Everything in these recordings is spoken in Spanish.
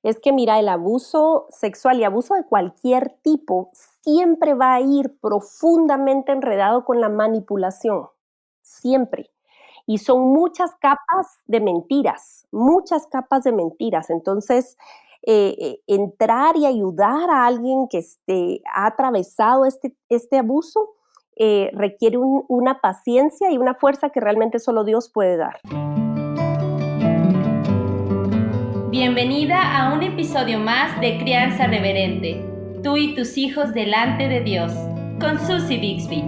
Es que mira, el abuso sexual y abuso de cualquier tipo siempre va a ir profundamente enredado con la manipulación, siempre. Y son muchas capas de mentiras. Entonces, entrar y ayudar a alguien que ha atravesado este abuso requiere una paciencia y una fuerza que realmente solo Dios puede dar. Bienvenida a un episodio más de Crianza Reverente, tú y tus hijos delante de Dios, con Susie Bixby.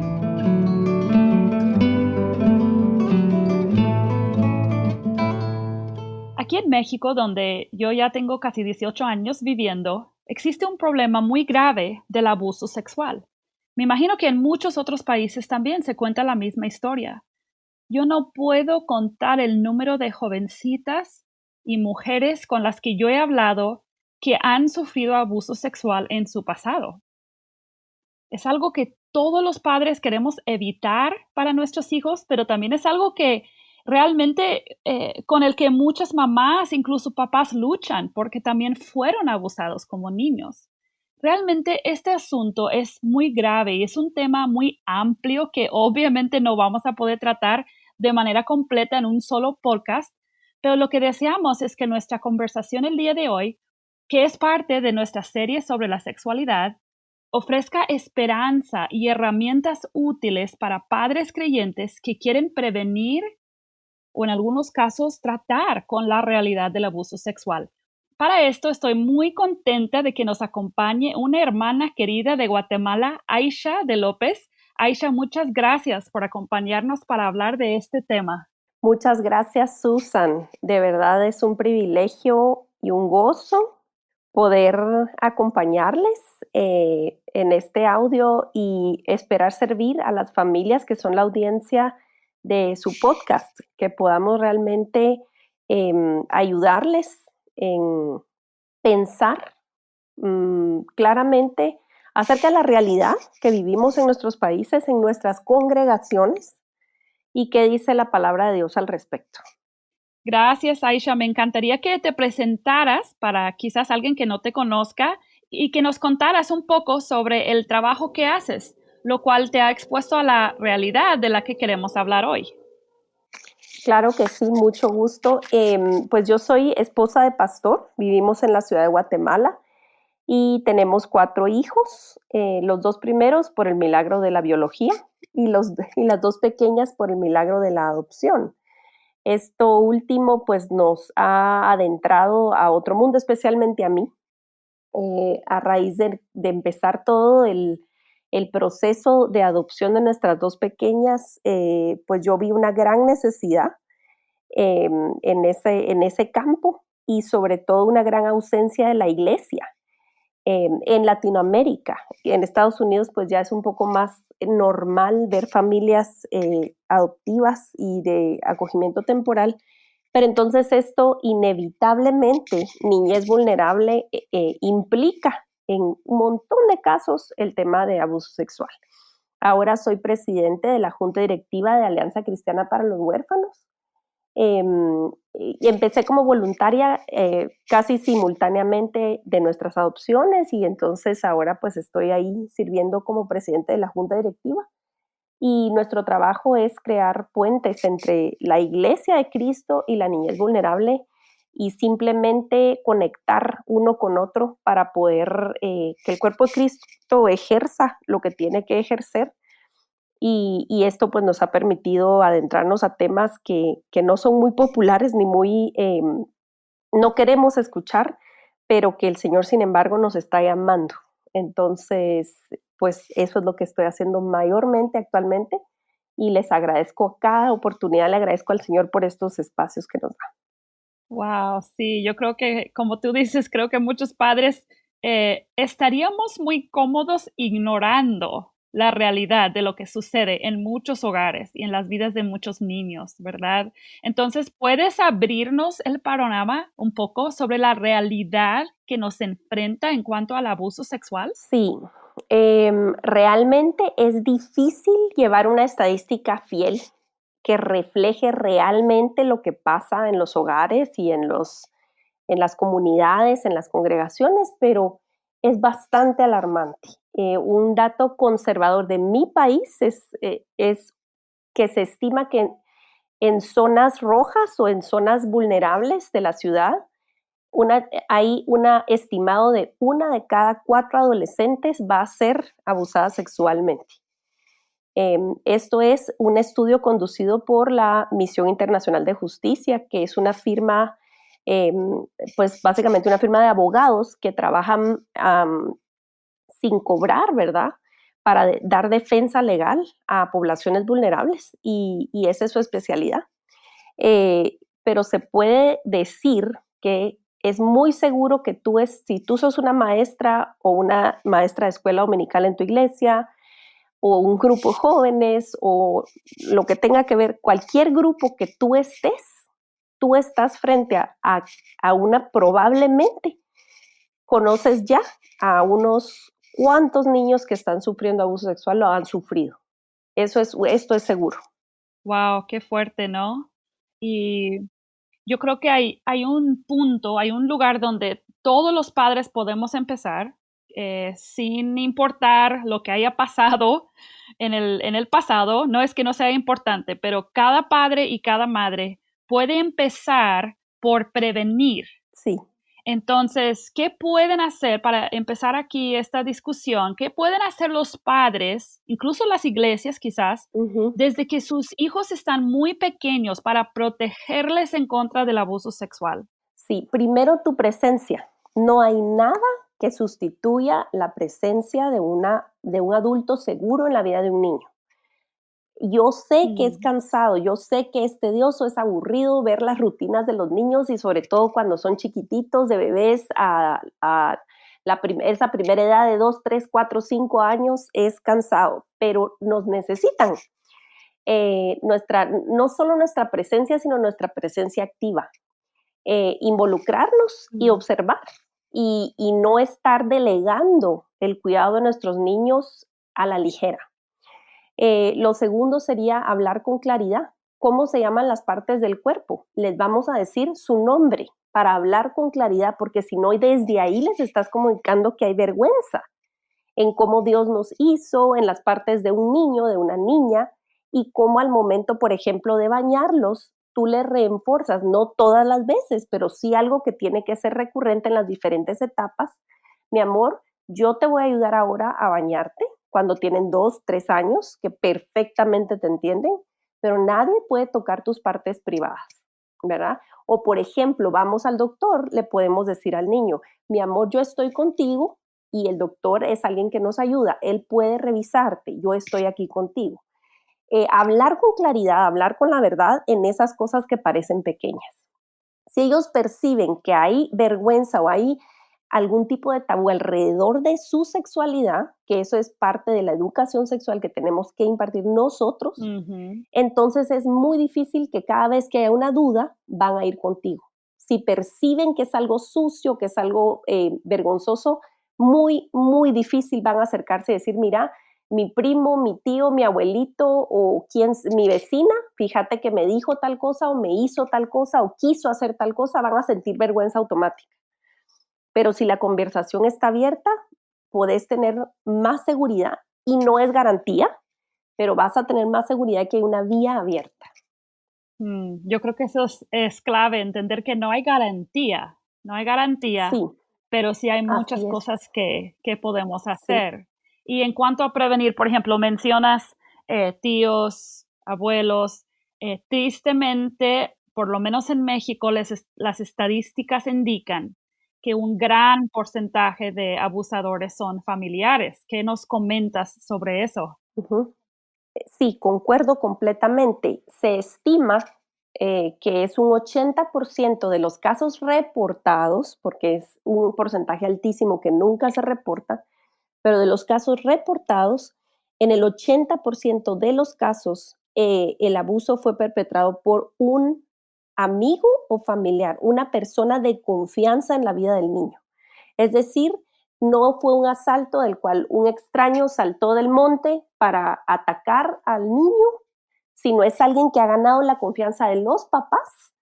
Aquí en México, donde yo ya tengo casi 18 años viviendo, existe un problema muy grave del abuso sexual. Me imagino que en muchos otros países también se cuenta la misma historia. Yo no puedo contar el número de jovencitas y mujeres con las que yo he hablado que han sufrido abuso sexual en su pasado. Es algo que todos los padres queremos evitar para nuestros hijos, pero también es algo que realmente con el que muchas mamás, incluso papás, luchan porque también fueron abusados como niños. Realmente este asunto es muy grave y es un tema muy amplio que obviamente no vamos a poder tratar de manera completa en un solo podcast, pero lo que deseamos es que nuestra conversación el día de hoy, que es parte de nuestra serie sobre la sexualidad, ofrezca esperanza y herramientas útiles para padres creyentes que quieren prevenir o en algunos casos tratar con la realidad del abuso sexual. Para esto estoy muy contenta de que nos acompañe una hermana querida de Guatemala, Aisha de López. Aisha, muchas gracias por acompañarnos para hablar de este tema. Muchas gracias, Susan. De verdad es un privilegio y un gozo poder acompañarles en este audio y esperar servir a las familias que son la audiencia de su podcast, que podamos realmente ayudarles en pensar claramente acerca de la realidad que vivimos en nuestros países, en nuestras congregaciones y qué dice la palabra de Dios al respecto. Gracias, Aisha. Me encantaría que te presentaras para quizás alguien que no te conozca y que nos contaras un poco sobre el trabajo que haces, lo cual te ha expuesto a la realidad de la que queremos hablar hoy. Claro que sí, mucho gusto. Pues yo soy esposa de pastor, vivimos en la ciudad de Guatemala y tenemos 4 hijos, los 2 primeros por el milagro de la biología y las 2 pequeñas por el milagro de la adopción. Esto último pues nos ha adentrado a otro mundo, especialmente a mí, a raíz de empezar todo el proceso de adopción de nuestras 2 pequeñas, pues yo vi una gran necesidad en ese campo y sobre todo una gran ausencia de la iglesia en Latinoamérica. En Estados Unidos pues ya es un poco más normal ver familias adoptivas y de acogimiento temporal, pero entonces esto inevitablemente, niñez vulnerable, implica en un montón de casos el tema de abuso sexual. Ahora soy presidente de la Junta Directiva de Alianza Cristiana para los Huérfanos. Y empecé como voluntaria casi simultáneamente de nuestras adopciones y entonces ahora pues estoy ahí sirviendo como presidente de la Junta Directiva y nuestro trabajo es crear puentes entre la Iglesia de Cristo y la niñez vulnerable y simplemente conectar uno con otro para poder que el cuerpo de Cristo ejerza lo que tiene que ejercer y esto pues nos ha permitido adentrarnos a temas que no son muy populares ni muy, no queremos escuchar, pero que el Señor sin embargo nos está llamando. Entonces, pues eso es lo que estoy haciendo mayormente actualmente y les agradezco cada oportunidad, le agradezco al Señor por estos espacios que nos da. Wow, sí, yo creo que, como tú dices, creo que muchos padres estaríamos muy cómodos ignorando la realidad de lo que sucede en muchos hogares y en las vidas de muchos niños, ¿verdad? Entonces, ¿puedes abrirnos el panorama un poco sobre la realidad que nos enfrenta en cuanto al abuso sexual? Sí, realmente es difícil llevar una estadística fiel que refleje realmente lo que pasa en los hogares y las comunidades, en las congregaciones, pero es bastante alarmante. Un dato conservador de mi país es que se estima que en zonas rojas o en zonas vulnerables de la ciudad, hay un estimado de 1 de cada 4 adolescentes va a ser abusada sexualmente. Esto es un estudio conducido por la Misión Internacional de Justicia, que es una firma, pues básicamente una firma de abogados que trabajan sin cobrar, ¿verdad? Para dar defensa legal a poblaciones vulnerables y esa es su especialidad. Pero se puede decir que es muy seguro que si tú sos una maestra o una maestra de escuela dominical en tu iglesia, o un grupo de jóvenes, o lo que tenga que ver, cualquier grupo que tú estás frente a una, probablemente conoces ya a unos cuantos niños que están sufriendo abuso sexual, lo han sufrido. Esto es seguro. Wow, qué fuerte, ¿no? Y yo creo que hay un punto, hay un lugar donde todos los padres podemos empezar, sin importar lo que haya pasado en el pasado. No es que no sea importante, pero cada padre y cada madre puede empezar por prevenir. Sí. Entonces, ¿qué pueden hacer para empezar aquí esta discusión? ¿Qué pueden hacer los padres, incluso las iglesias quizás, desde que sus hijos están muy pequeños para protegerles en contra del abuso sexual? Sí, primero tu presencia. No hay nada que sustituya la presencia de un adulto seguro en la vida de un niño. Yo sé que es cansado, yo sé que es tedioso, es aburrido ver las rutinas de los niños y sobre todo cuando son chiquititos, de bebés esa primera edad de 2, 3, 4, 5 años, es cansado, pero nos necesitan. No solo nuestra presencia, sino nuestra presencia activa. Involucrarnos y observar y no estar delegando el cuidado de nuestros niños a la ligera. Lo segundo sería hablar con claridad. ¿Cómo se llaman las partes del cuerpo? Les vamos a decir su nombre para hablar con claridad, porque si no, desde ahí les estás comunicando que hay vergüenza en cómo Dios nos hizo, en las partes de un niño, de una niña, y cómo al momento, por ejemplo, de bañarlos, tú les reenforzas, no todas las veces, pero sí algo que tiene que ser recurrente en las diferentes etapas. Mi amor, yo te voy a ayudar ahora a bañarte cuando tienen 2, 3 años, que perfectamente te entienden, pero nadie puede tocar tus partes privadas, ¿verdad? O, por ejemplo, vamos al doctor, le podemos decir al niño, mi amor, yo estoy contigo, y el doctor es alguien que nos ayuda, él puede revisarte, yo estoy aquí contigo. Hablar con claridad, hablar con la verdad en esas cosas que parecen pequeñas. Si ellos perciben que hay vergüenza o hay algún tipo de tabú alrededor de su sexualidad, que eso es parte de la educación sexual que tenemos que impartir nosotros, entonces es muy difícil que cada vez que haya una duda, van a ir contigo. Si perciben que es algo sucio, que es algo vergonzoso, muy, muy difícil van a acercarse y decir, mira, mi primo, mi tío, mi abuelito o mi vecina, fíjate que me dijo tal cosa o me hizo tal cosa o quiso hacer tal cosa, van a sentir vergüenza automática. Pero si la conversación está abierta, podés tener más seguridad y no es garantía, pero vas a tener más seguridad que hay una vía abierta. Yo creo que eso es clave, entender que no hay garantía, Sí, pero sí hay muchas cosas que podemos hacer. Y en cuanto a prevenir, por ejemplo, mencionas tíos, abuelos, tristemente, por lo menos en México, las estadísticas indican que un gran porcentaje de abusadores son familiares. ¿Qué nos comentas sobre eso? Sí, concuerdo completamente. Se estima que es un 80% de los casos reportados, porque es un porcentaje altísimo que nunca se reporta, pero de los casos reportados, en el 80% de los casos, el abuso fue perpetrado por un amigo o familiar, una persona de confianza en la vida del niño. Es decir, no fue un asalto del cual un extraño saltó del monte para atacar al niño, sino es alguien que ha ganado la confianza de los papás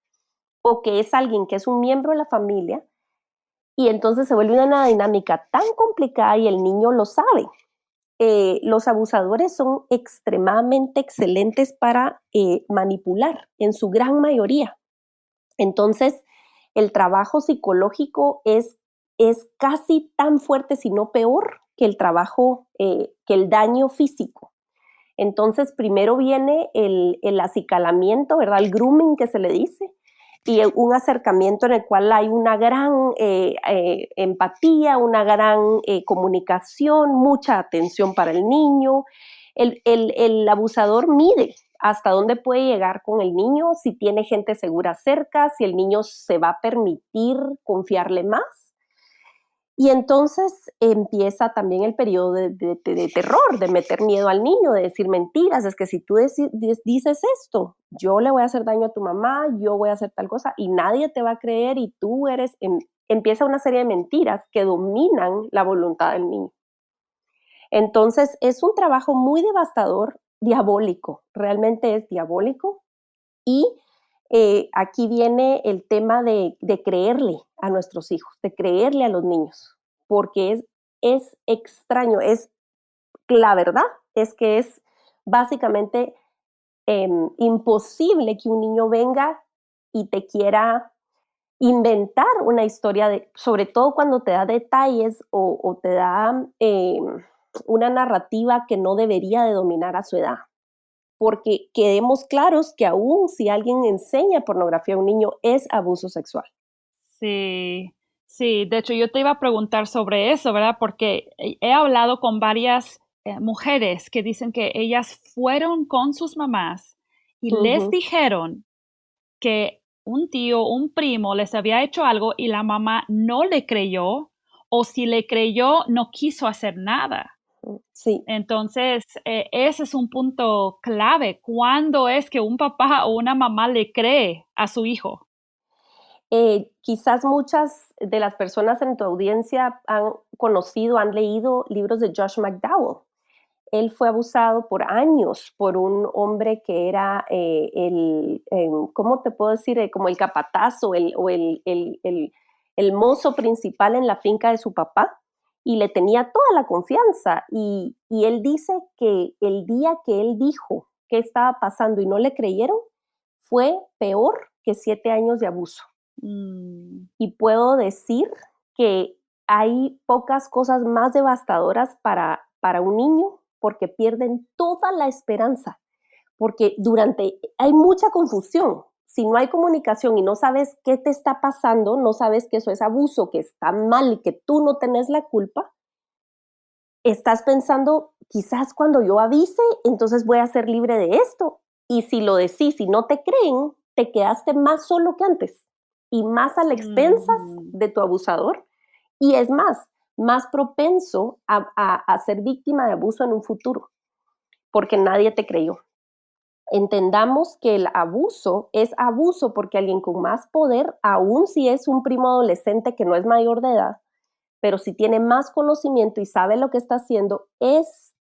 o que es alguien que es un miembro de la familia, y entonces se vuelve una dinámica tan complicada y el niño lo sabe. Los abusadores son extremadamente excelentes para manipular, en su gran mayoría. Entonces, el trabajo psicológico es casi tan fuerte, si no peor, que el trabajo, que el daño físico. Entonces, primero viene el acicalamiento, ¿verdad? El grooming que se le dice, y un acercamiento en el cual hay una gran empatía, una gran comunicación, mucha atención para el niño. El abusador mide hasta dónde puede llegar con el niño, si tiene gente segura cerca, si el niño se va a permitir confiarle más. Y entonces empieza también el periodo de terror, de meter miedo al niño, de decir mentiras. Es que si tú dices esto, yo le voy a hacer daño a tu mamá, yo voy a hacer tal cosa y nadie te va a creer y tú eres... empieza una serie de mentiras que dominan la voluntad del niño. Entonces es un trabajo muy devastador, diabólico, realmente es diabólico. Y aquí viene el tema de creerle a nuestros hijos, de creerle a los niños, porque es extraño, la verdad es que es básicamente imposible que un niño venga y te quiera inventar una historia, sobre todo cuando te da detalles o te da una narrativa que no debería de dominar a su edad. Porque quedemos claros que aún si alguien enseña pornografía a un niño es abuso sexual. Sí, sí, de hecho yo te iba a preguntar sobre eso, ¿verdad? Porque he hablado con varias mujeres que dicen que ellas fueron con sus mamás y les dijeron que un tío, un primo les había hecho algo y la mamá no le creyó, o si le creyó no quiso hacer nada. Sí. Entonces, ese es un punto clave. ¿Cuándo es que un papá o una mamá le cree a su hijo? Quizás muchas de las personas en tu audiencia han conocido, han leído libros de Josh McDowell. Él fue abusado por años por un hombre que era ¿cómo te puedo decir? Como el capatazo o el mozo principal en la finca de su papá, y le tenía toda la confianza. Y él dice que el día que él dijo qué estaba pasando y no le creyeron, fue peor que 7 años de abuso. Y puedo decir que hay pocas cosas más devastadoras para un niño, porque pierden toda la esperanza, porque hay mucha confusión. Si no hay comunicación y no sabes qué te está pasando, no sabes que eso es abuso, que está mal y que tú no tenés la culpa, estás pensando, quizás cuando yo avise, entonces voy a ser libre de esto. Y si lo decís y no te creen, te quedaste más solo que antes y más a las expensas de tu abusador. Y es más propenso a ser víctima de abuso en un futuro, porque nadie te creyó. Entendamos que el abuso es abuso porque alguien con más poder, aun si es un primo adolescente que no es mayor de edad, pero si tiene más conocimiento y sabe lo que está haciendo,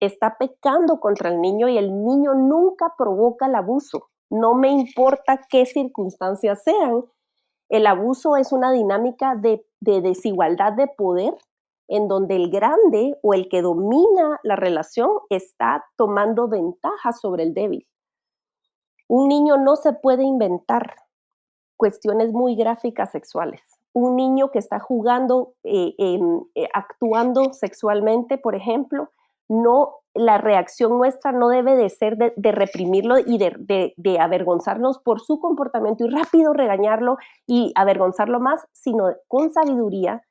está pecando contra el niño, y el niño nunca provoca el abuso. No me importa qué circunstancias sean, el abuso es una dinámica de desigualdad de poder en donde el grande o el que domina la relación está tomando ventaja sobre el débil. Un niño no se puede inventar cuestiones muy gráficas sexuales. Un niño que está jugando, actuando sexualmente, por ejemplo, la reacción nuestra no debe de ser de reprimirlo y de avergonzarnos por su comportamiento y rápido regañarlo y avergonzarlo más, sino con sabiduría,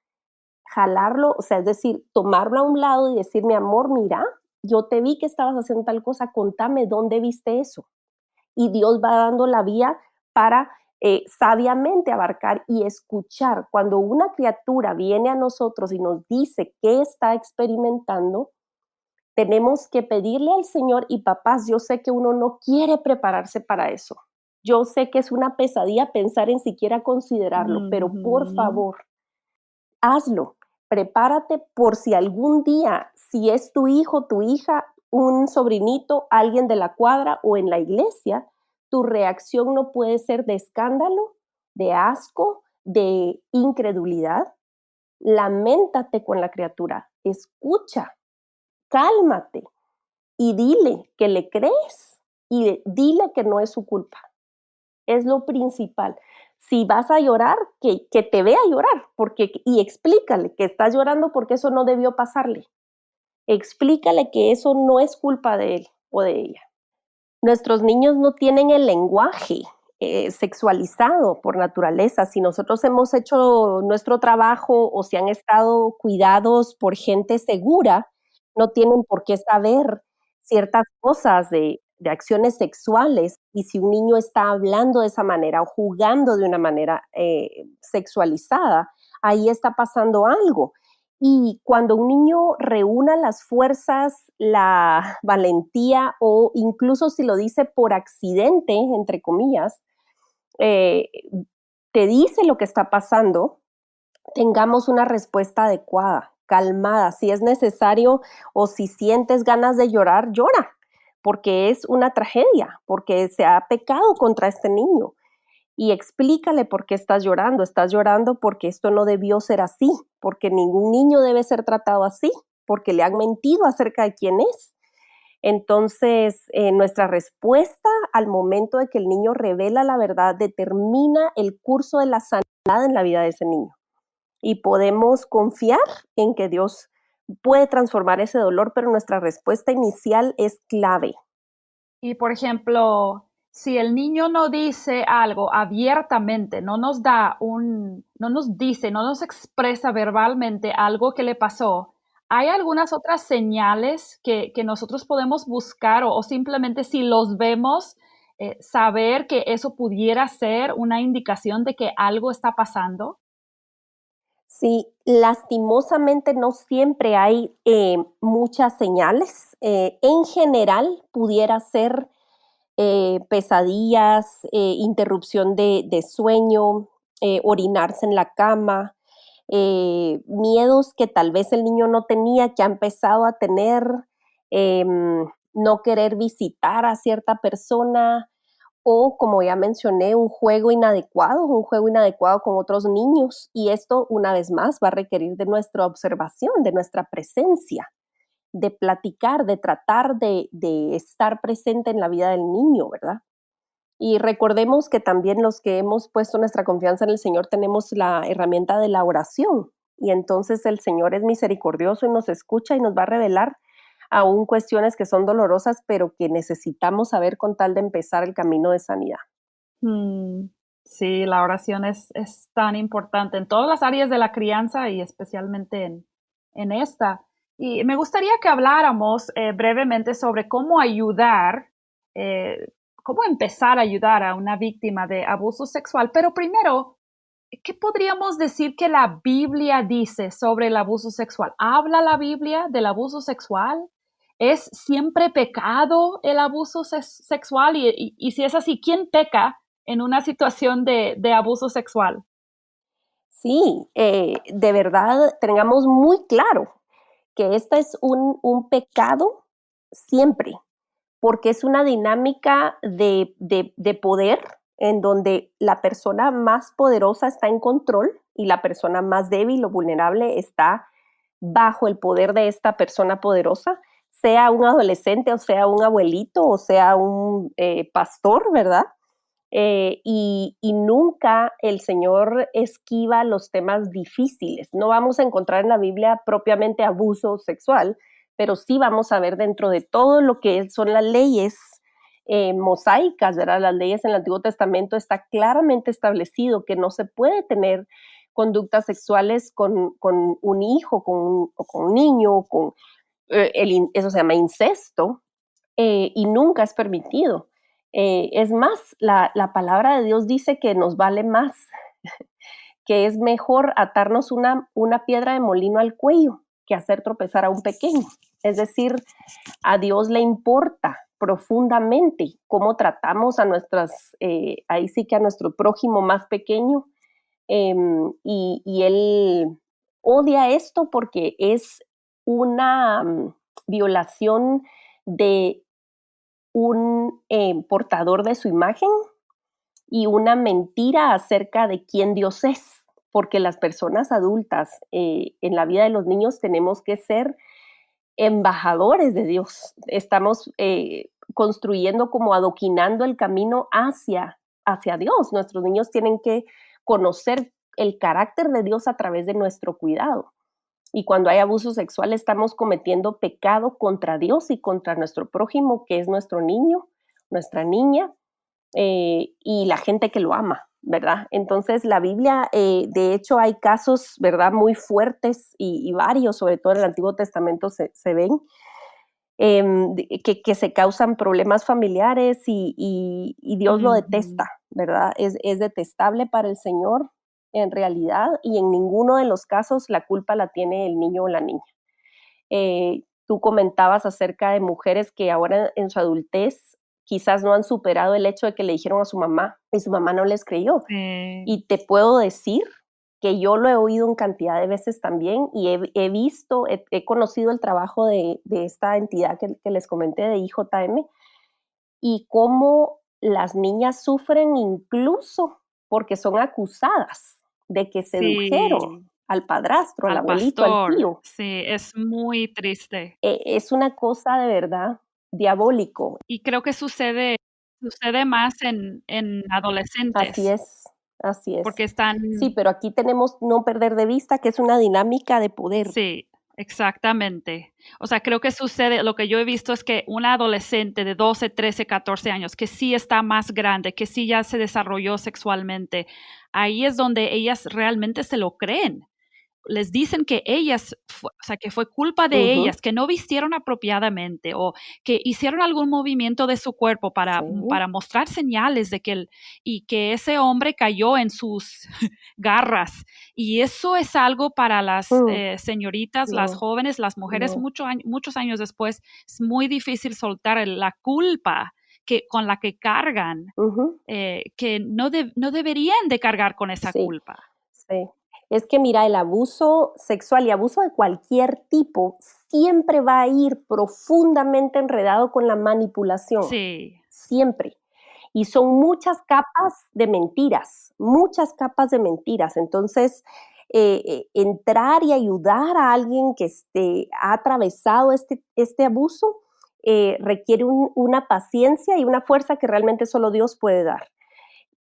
jalarlo, o sea, es decir, tomarlo a un lado y decir, mi amor, mira, yo te vi que estabas haciendo tal cosa, contame dónde viste eso. Y Dios va dando la vía para sabiamente abarcar y escuchar. Cuando una criatura viene a nosotros y nos dice qué está experimentando, tenemos que pedirle al Señor. Y papás, yo sé que uno no quiere prepararse para eso. Yo sé que es una pesadilla pensar en siquiera considerarlo, pero por favor, hazlo. Prepárate por si algún día, si es tu hijo, tu hija, un sobrinito, alguien de la cuadra o en la iglesia, tu reacción no puede ser de escándalo de asco, de incredulidad, laméntate con la criatura, escucha, cálmate y dile que le crees y dile que no es su culpa. Es lo principal. Si vas a llorar, que te vea llorar y explícale que estás llorando porque eso no debió pasarle. Explícale que eso no es culpa de él o de ella. Nuestros niños no tienen el lenguaje sexualizado por naturaleza. Si nosotros hemos hecho nuestro trabajo o si han estado cuidados por gente segura, no tienen por qué saber ciertas cosas de acciones sexuales. Y si un niño está hablando de esa manera o jugando de una manera sexualizada, ahí está pasando algo. Y cuando un niño reúna las fuerzas, la valentía o incluso si lo dice por accidente, entre comillas, te dice lo que está pasando, tengamos una respuesta adecuada, calmada. Si es necesario o si sientes ganas de llorar, llora, porque es una tragedia, porque se ha pecado contra este niño. Y explícale por qué estás llorando porque esto no debió ser así, porque ningún niño debe ser tratado así, porque le han mentido acerca de quién es. Entonces, nuestra respuesta al momento de que el niño revela la verdad determina el curso de la sanidad en la vida de ese niño. Y podemos confiar en que Dios puede transformar ese dolor, pero nuestra respuesta inicial es clave. Y por ejemplo, si el niño no dice algo abiertamente, no nos dice, no nos expresa verbalmente algo que le pasó, ¿hay algunas otras señales que nosotros podemos buscar o simplemente si los vemos, saber que eso pudiera ser una indicación de que algo está pasando? Sí, lastimosamente no siempre hay muchas señales. En general, pudiera ser pesadillas, interrupción de sueño, orinarse en la cama, miedos que tal vez el niño no tenía, que ha empezado a tener, no querer visitar a cierta persona, o como ya mencioné, un juego inadecuado con otros niños. Y esto, una vez más, va a requerir de nuestra observación, de nuestra presencia, de platicar, de tratar de estar presente en la vida del niño, ¿verdad? Y recordemos que también los que hemos puesto nuestra confianza en el Señor tenemos la herramienta de la oración. Y entonces el Señor es misericordioso y nos escucha y nos va a revelar aún cuestiones que son dolorosas, pero que necesitamos saber con tal de empezar el camino de sanidad. Mm, sí, la oración es tan importante en todas las áreas de la crianza y especialmente en esta. Y me gustaría que habláramos brevemente sobre cómo ayudar, cómo empezar a ayudar a una víctima de abuso sexual. Pero primero, ¿qué podríamos decir que la Biblia dice sobre el abuso sexual? ¿Habla la Biblia del abuso sexual? ¿Es siempre pecado el abuso sexual? Y si es así, ¿quién peca en una situación de abuso sexual? Sí, de verdad tengamos muy claro que este es un pecado siempre, porque es una dinámica de poder en donde la persona más poderosa está en control y la persona más débil o vulnerable está bajo el poder de esta persona poderosa, sea un adolescente o sea un abuelito o sea un pastor, ¿verdad? Y nunca el Señor esquiva los temas difíciles. No vamos a encontrar en la Biblia propiamente abuso sexual, pero sí vamos a ver dentro de todo lo que son las leyes mosaicas, ¿verdad? Las leyes en el Antiguo Testamento está claramente establecido que no se puede tener conductas sexuales con un hijo, con un niño, eso se llama incesto, y nunca es permitido. Es más, la palabra de Dios dice que nos vale más, que es mejor atarnos una piedra de molino al cuello que hacer tropezar a un pequeño. Es decir, a Dios le importa profundamente cómo tratamos a ahí sí que a nuestro prójimo más pequeño, y Él odia esto porque es una violación de un portador de su imagen y una mentira acerca de quién Dios es, porque las personas adultas en la vida de los niños tenemos que ser embajadores de Dios. Estamos construyendo, como adoquinando el camino hacia Dios. Nuestros niños tienen que conocer el carácter de Dios a través de nuestro cuidado. Y cuando hay abuso sexual estamos cometiendo pecado contra Dios y contra nuestro prójimo, que es nuestro niño, nuestra niña, y la gente que lo ama, ¿verdad? Entonces la Biblia, de hecho hay casos, ¿verdad?, muy fuertes y varios, sobre todo en el Antiguo Testamento se ven, que se causan problemas familiares y Dios lo detesta, ¿verdad? Es detestable para el Señor en realidad, y en ninguno de los casos la culpa la tiene el niño o la niña. Tú comentabas acerca de mujeres que ahora en su adultez quizás no han superado el hecho de que le dijeron a su mamá y su mamá no les creyó. Y te puedo decir que yo lo he oído en cantidad de veces también y he visto, he conocido el trabajo de esta entidad que les comenté, de IJM, y cómo las niñas sufren incluso porque son acusadas de que sedujeron al padrastro, al abuelito, al tío. Sí, es muy triste. Es una cosa de verdad diabólico. Y creo que sucede más en adolescentes. Así es. Porque están... Sí, pero aquí tenemos no perder de vista que es una dinámica de poder. Sí, exactamente. O sea, creo que sucede, lo que yo he visto es que una adolescente de 12, 13, 14 años, que sí está más grande, que sí ya se desarrolló sexualmente, ahí es donde ellas realmente se lo creen. Les dicen que ellas, o sea, que fue culpa de ellas, que no vistieron apropiadamente o que hicieron algún movimiento de su cuerpo para mostrar señales de que y que ese hombre cayó en sus garras. Y eso es algo para las señoritas, las jóvenes, las mujeres, muchos años después, es muy difícil soltar la culpa con la que cargan, que no deberían de cargar con esa culpa. Sí. Es que mira, el abuso sexual y abuso de cualquier tipo siempre va a ir profundamente enredado con la manipulación. Sí. Siempre. Y son muchas capas de mentiras. Entonces, entrar y ayudar a alguien que ha atravesado este abuso requiere una paciencia y una fuerza que realmente solo Dios puede dar,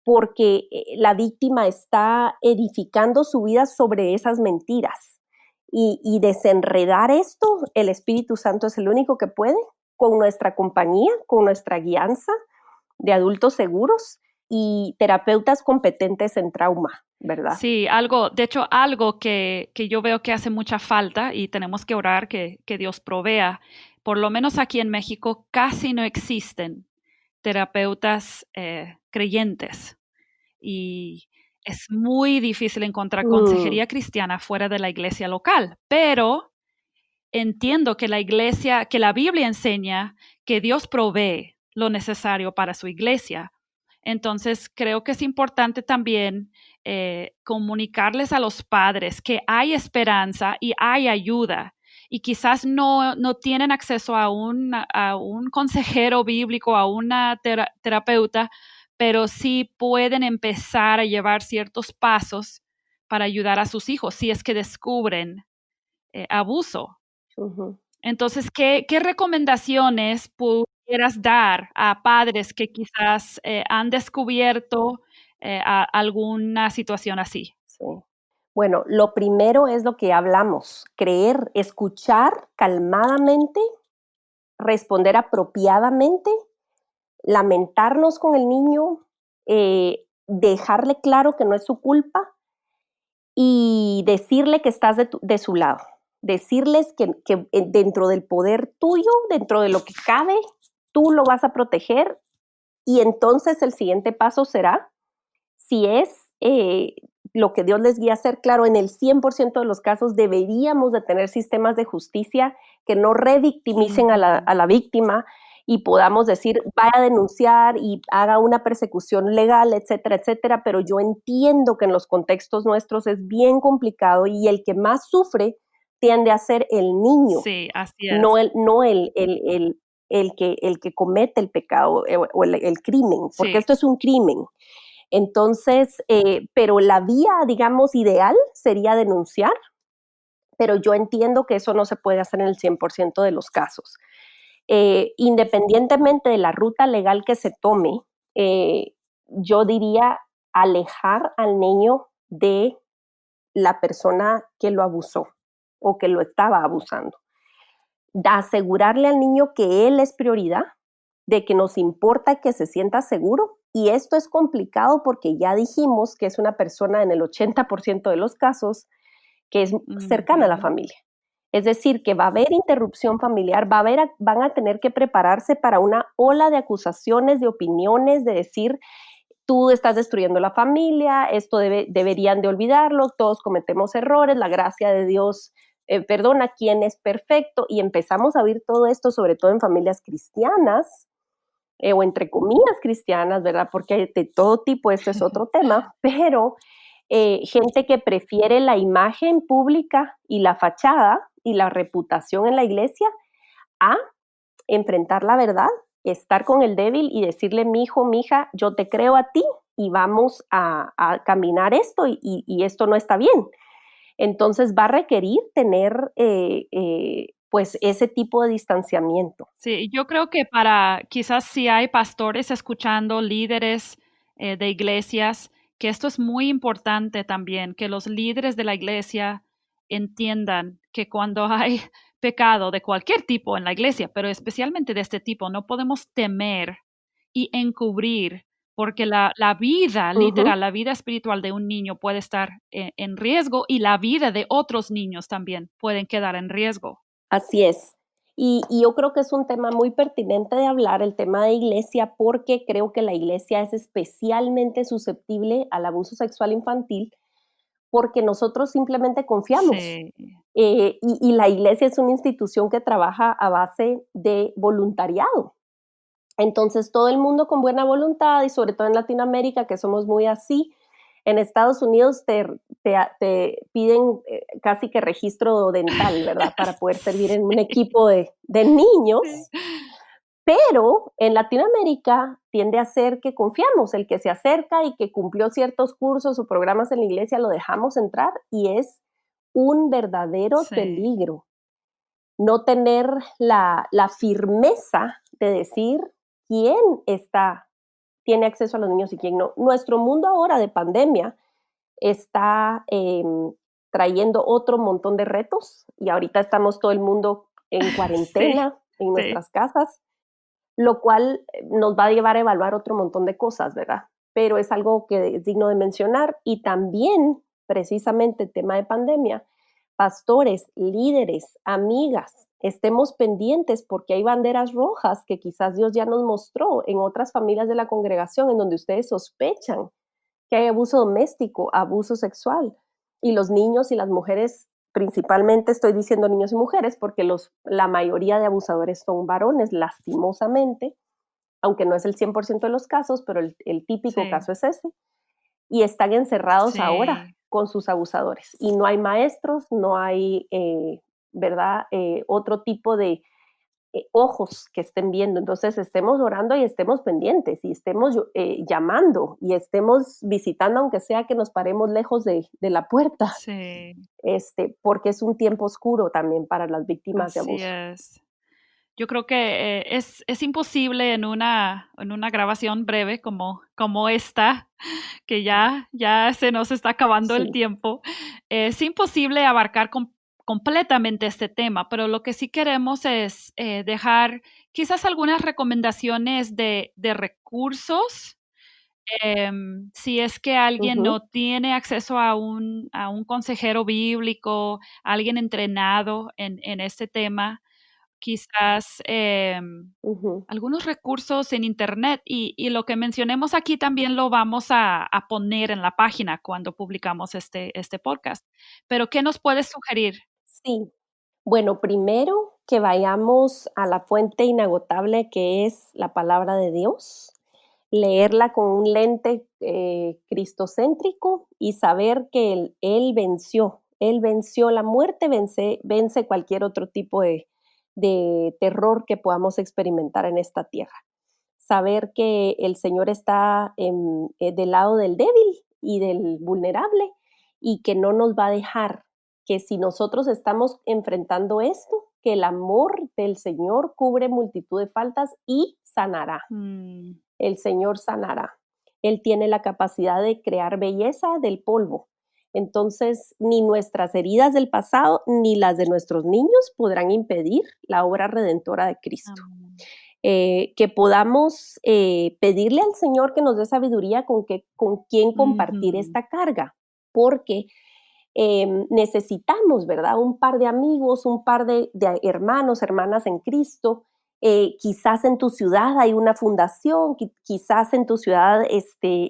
porque la víctima está edificando su vida sobre esas mentiras. Y desenredar esto, el Espíritu Santo es el único que puede, con nuestra compañía, con nuestra guianza de adultos seguros y terapeutas competentes en trauma, ¿verdad? Sí, algo que yo veo que hace mucha falta y tenemos que orar que Dios provea. Por lo menos aquí en México casi no existen terapeutas creyentes y es muy difícil encontrar consejería cristiana fuera de la iglesia local, pero entiendo que la Biblia enseña que Dios provee lo necesario para su iglesia. Entonces, creo que es importante también comunicarles a los padres que hay esperanza y hay ayuda. Y quizás no tienen acceso a un consejero bíblico, a una terapeuta, pero sí pueden empezar a llevar ciertos pasos para ayudar a sus hijos si es que descubren abuso. Entonces, ¿qué recomendaciones pudieras dar a padres que quizás han descubierto alguna situación así? Sí. Bueno, lo primero es lo que hablamos, creer, escuchar calmadamente, responder apropiadamente, lamentarnos con el niño, dejarle claro que no es su culpa y decirle que estás de su lado. Decirles que dentro del poder tuyo, dentro de lo que cabe, tú lo vas a proteger, y entonces el siguiente paso será, si es lo que Dios les guía a hacer, claro, en el 100% de los casos deberíamos de tener sistemas de justicia que no revictimicen a la víctima y podamos decir, vaya a denunciar y haga una persecución legal, etcétera, etcétera, pero yo entiendo que en los contextos nuestros es bien complicado y el que más sufre tiende a ser el niño, sí, así es. no el que comete el pecado o el crimen, porque esto es un crimen. Entonces, pero la vía, digamos, ideal sería denunciar, pero yo entiendo que eso no se puede hacer en el 100% de los casos. Independientemente de la ruta legal que se tome, yo diría alejar al niño de la persona que lo abusó o que lo estaba abusando. Asegurarle al niño que él es prioridad, de que nos importa que se sienta seguro. Y esto es complicado porque ya dijimos que es una persona en el 80% de los casos que es cercana a la familia. Es decir, que va a haber interrupción familiar, van a tener que prepararse para una ola de acusaciones, de opiniones, de decir, tú estás destruyendo la familia, esto deberían de olvidarlo, todos cometemos errores, la gracia de Dios perdona, quién es perfecto, y empezamos a oír todo esto, sobre todo en familias cristianas, o entre comillas cristianas, ¿verdad? Porque de todo tipo, esto es otro tema, pero gente que prefiere la imagen pública y la fachada y la reputación en la iglesia a enfrentar la verdad, estar con el débil y decirle, mi hijo, mi hija, yo te creo a ti y vamos a caminar esto y esto no está bien. Entonces va a requerir tener pues ese tipo de distanciamiento. Sí, yo creo que para quizás si hay pastores escuchando, líderes de iglesias, que esto es muy importante también, que los líderes de la iglesia entiendan que cuando hay pecado de cualquier tipo en la iglesia, pero especialmente de este tipo, no podemos temer y encubrir, porque la vida literal, la vida espiritual de un niño puede estar en riesgo y la vida de otros niños también pueden quedar en riesgo. Así es. Y yo creo que es un tema muy pertinente de hablar, el tema de iglesia, porque creo que la iglesia es especialmente susceptible al abuso sexual infantil, porque nosotros simplemente confiamos. Sí, Y la iglesia es una institución que trabaja a base de voluntariado. Entonces, todo el mundo con buena voluntad, y sobre todo en Latinoamérica, que somos muy así, en Estados Unidos te piden casi que registro dental, ¿verdad? Para poder servir en un equipo de sí. niños. Pero en Latinoamérica tiende a ser que confiamos, el que se acerca y que cumplió ciertos cursos o programas en la iglesia lo dejamos entrar, y es un verdadero Sí, peligro no tener la firmeza de decir quién tiene acceso a los niños y quién no. Nuestro mundo ahora de pandemia está trayendo otro montón de retos, y ahorita estamos todo el mundo en sí, cuarentena en sí, nuestras casas, lo cual nos va a llevar a evaluar otro montón de cosas, ¿verdad? Pero es algo que es digno de mencionar. Y también, precisamente, el tema de pandemia, pastores, líderes, amigas, estemos pendientes porque hay banderas rojas que quizás Dios ya nos mostró en otras familias de la congregación en donde ustedes sospechan que hay abuso doméstico, abuso sexual, y los niños y las mujeres, principalmente estoy diciendo niños y mujeres porque la mayoría de abusadores son varones, lastimosamente, aunque no es el 100% de los casos, pero el típico sí, caso es ese, y están encerrados ahora sí. con sus abusadores. Y no hay maestros, no hay, ¿verdad? Otro tipo de ojos que estén viendo. Entonces estemos orando y estemos pendientes y estemos llamando y estemos visitando, aunque sea que nos paremos lejos de la puerta, Sí, porque es un tiempo oscuro también para las víctimas de así abuso. es. Yo creo que es imposible en una grabación breve como esta, que ya se nos está acabando el Sí. tiempo, es imposible abarcar completamente este tema, pero lo que sí queremos es dejar quizás algunas recomendaciones de recursos. Si es que alguien Ujú, no tiene acceso a un consejero bíblico, alguien entrenado en este tema, quizás ujú. algunos recursos en Internet y lo que mencionemos aquí también lo vamos a poner en la página cuando publicamos este podcast. Pero, ¿qué nos puedes sugerir? Sí. Bueno, primero que vayamos a la fuente inagotable que es la palabra de Dios, leerla con un lente cristocéntrico y saber que Él venció la muerte, vence cualquier otro tipo de terror que podamos experimentar en esta tierra. saber que el Señor está del lado del débil y del vulnerable y que no nos va a dejar, que si nosotros estamos enfrentando esto, que el amor del Señor cubre multitud de faltas y sanará. El Señor sanará. Él tiene la capacidad de crear belleza del polvo. Entonces, ni nuestras heridas del pasado ni las de nuestros niños podrán impedir la obra redentora de Cristo. Que podamos pedirle al Señor que nos dé sabiduría con quién compartir esta carga, porque necesitamos, ¿verdad? Un par de amigos, un par de hermanos, hermanas en Cristo. Quizás en tu ciudad hay una fundación, quizás en tu ciudad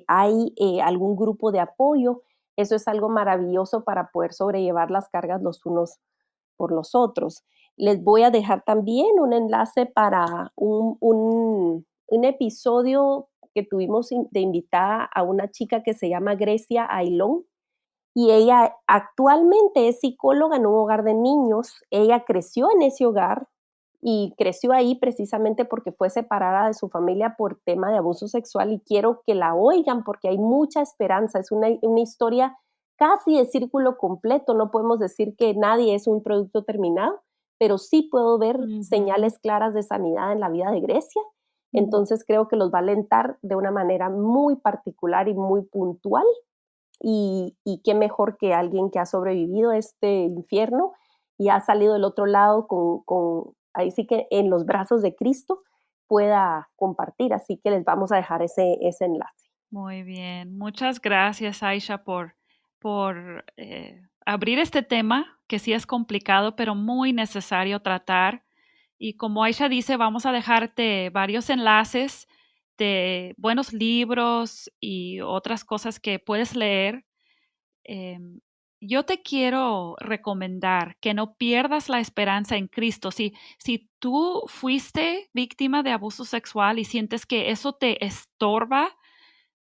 hay algún grupo de apoyo. Eso es algo maravilloso para poder sobrellevar las cargas los unos por los otros. Les voy a dejar también un enlace para un episodio que tuvimos de invitada a una chica que se llama Grecia Ailón, y ella actualmente es psicóloga en un hogar de niños. Ella creció en ese hogar y creció ahí precisamente porque fue separada de su familia por tema de abuso sexual, y quiero que la oigan porque hay mucha esperanza. Es una historia casi de círculo completo. No podemos decir que nadie es un producto terminado, pero sí puedo ver señales claras de sanidad en la vida de Grecia. Entonces creo que los va a alentar de una manera muy particular y muy puntual. Y qué mejor que alguien que ha sobrevivido este infierno y ha salido del otro lado ahí sí que en los brazos de Cristo pueda compartir. Así que les vamos a dejar ese enlace. Muy bien. Muchas gracias, Aisha, por abrir este tema, que sí es complicado, pero muy necesario tratar. Y como Aisha dice, vamos a dejarte varios enlaces de buenos libros y otras cosas que puedes leer. Yo te quiero recomendar que no pierdas la esperanza en Cristo. Si tú fuiste víctima de abuso sexual y sientes que eso te estorba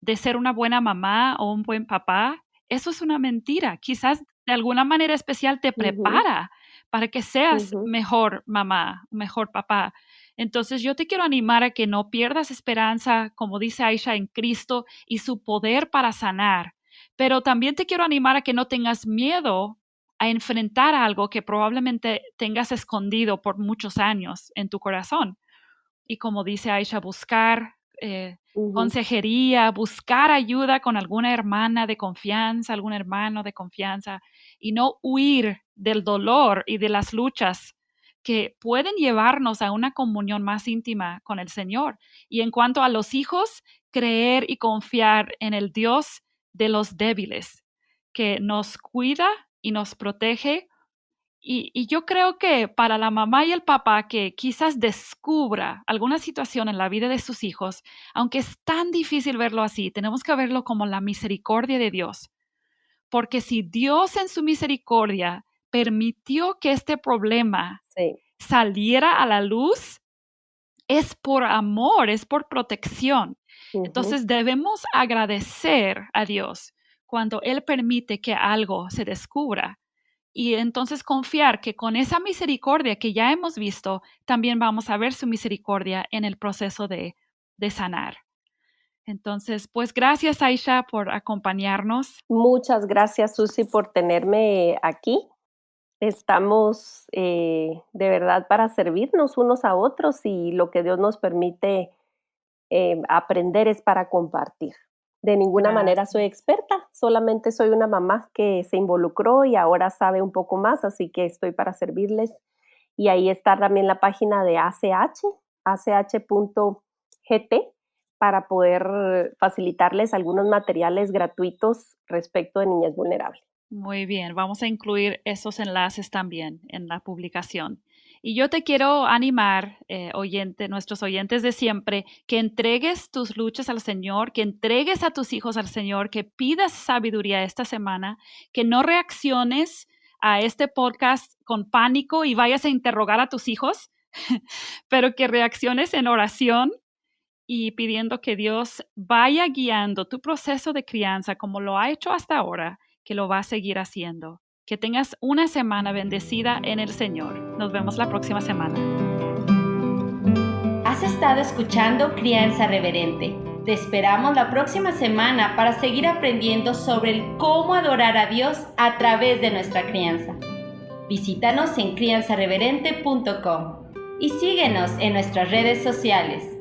de ser una buena mamá o un buen papá, eso es una mentira. Quizás de alguna manera especial te prepara para que seas mejor mamá, mejor papá. Entonces yo te quiero animar a que no pierdas esperanza, como dice Aisha, en Cristo y su poder para sanar. Pero también te quiero animar a que no tengas miedo a enfrentar algo que probablemente tengas escondido por muchos años en tu corazón. Y como dice Aisha, buscar consejería, buscar ayuda con alguna hermana de confianza, algún hermano de confianza, y no huir del dolor y de las luchas que pueden llevarnos a una comunión más íntima con el Señor. Y en cuanto a los hijos, creer y confiar en el Dios de los débiles, que nos cuida y nos protege. Y yo creo que para la mamá y el papá que quizás descubra alguna situación en la vida de sus hijos, aunque es tan difícil verlo así, tenemos que verlo como la misericordia de Dios. Porque si Dios en su misericordia permitió que este problema saliera a la luz, es por amor, es por protección. Entonces debemos agradecer a Dios cuando Él permite que algo se descubra. Y entonces confiar que con esa misericordia que ya hemos visto, también vamos a ver su misericordia en el proceso de sanar. Entonces, pues gracias, Aisha, por acompañarnos. Muchas gracias, Susi, por tenerme aquí. Estamos de verdad para servirnos unos a otros, y lo que Dios nos permite aprender es para compartir. De ninguna manera soy experta, solamente soy una mamá que se involucró y ahora sabe un poco más, así que estoy para servirles. Y ahí está también la página de ach.gt, para poder facilitarles algunos materiales gratuitos respecto de niñez vulnerable. Muy bien, vamos a incluir esos enlaces también en la publicación. Y yo te quiero animar, nuestros oyentes de siempre, que entregues tus luchas al Señor, que entregues a tus hijos al Señor, que pidas sabiduría esta semana, que no reacciones a este podcast con pánico y vayas a interrogar a tus hijos, pero que reacciones en oración y pidiendo que Dios vaya guiando tu proceso de crianza como lo ha hecho hasta ahora, que lo va a seguir haciendo. Que tengas una semana bendecida en el Señor. Nos vemos la próxima semana. Has estado estado escuchando Crianza Reverente. Te esperamos la próxima semana para seguir aprendiendo sobre el cómo adorar a Dios a través de nuestra crianza. Visítanos en crianzareverente.com y síguenos en nuestras redes sociales.